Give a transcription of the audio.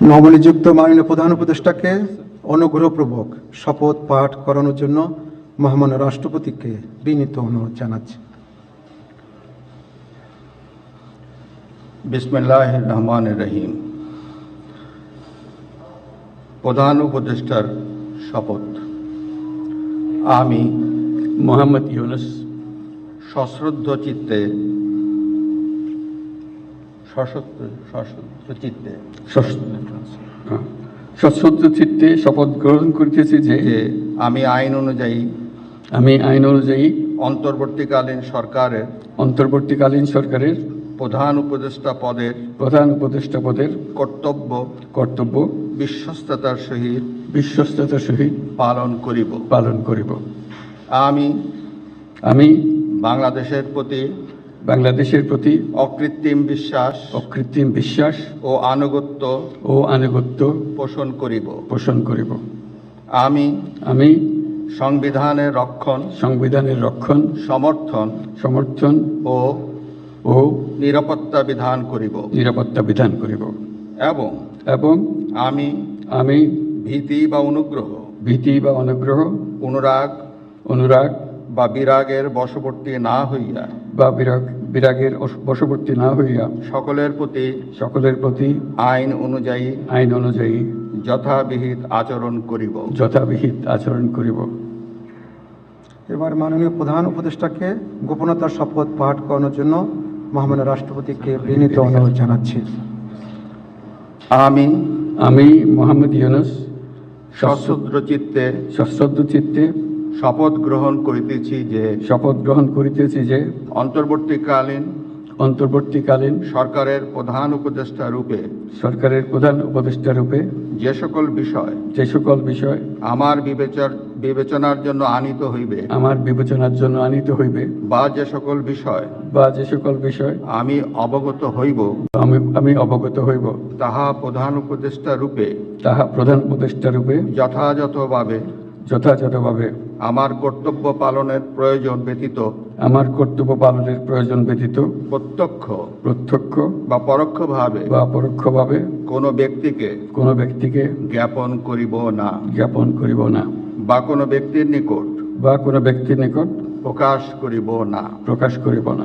নবনিযুক্ত মাননীয় প্রধান উপদেষ্টাকে অনুগ্রহপূর্বক শপথ পাঠ করানোর জন্য মহামান্য রাষ্ট্রপতিকে বিনীত অনুরোধ জানাচ্ছি। বিসমিল্লাহির রহমানির রহিম। প্রধান উপদেষ্টার শপথ। আমি মোহাম্মদ ইউনুস সশ্রদ্ধ চিত্তে সশ্রদ্ধ চিত্তে শপথ গ্রহণ করিতেছি যে আমি আইন অনুযায়ী অন্তর্বর্তীকালীন সরকারের প্রধান উপদেষ্টা পদের কর্তব্য বিশ্বস্ততার সহিত পালন করিব। আমি বাংলাদেশের প্রতি অকৃত্রিম বিশ্বাস ও আনুগত্য পোষণ করিব। আমি সংবিধানের রক্ষণ সমর্থন ও নিরাপত্তা বিধান করিব এবং আমি ভীতি বা অনুগ্রহ অনুরাগ বা বিরাগের বশবর্তী না হইয়া সকলের প্রতি আইন অনুযায়ী যথাবিহিত আচরণ করিব। এবার মাননীয় প্রধান উপদেষ্টাকে গোপনতার শপথ পাঠ করানোর জন্য মহামান্য রাষ্ট্রপতিকে বিনীত অনুরোধ জানাচ্ছি। আমি মোহাম্মদ ইউনুস সশ্রদ্ধ চিত্তে শপথ গ্রহণ করিতেছি যে অন্তর্বর্তীকালীন সরকারের প্রধান উপদেষ্টা রূপে যে সকল বিষয় আমার বিবেচনার জন্য আনিত হইবে বা যে সকল বিষয় আমি অবগত হইব তাহা প্রধান উপদেষ্টা রূপে যথাযথভাবে আমার কর্তব্য পালনের প্রয়োজন ব্যতীত প্রত্যক্ষ বা পরোক্ষভাবে কোনো ব্যক্তিকে জ্ঞাপন করিব না বা কোনো ব্যক্তির নিকট প্রকাশ করিব না।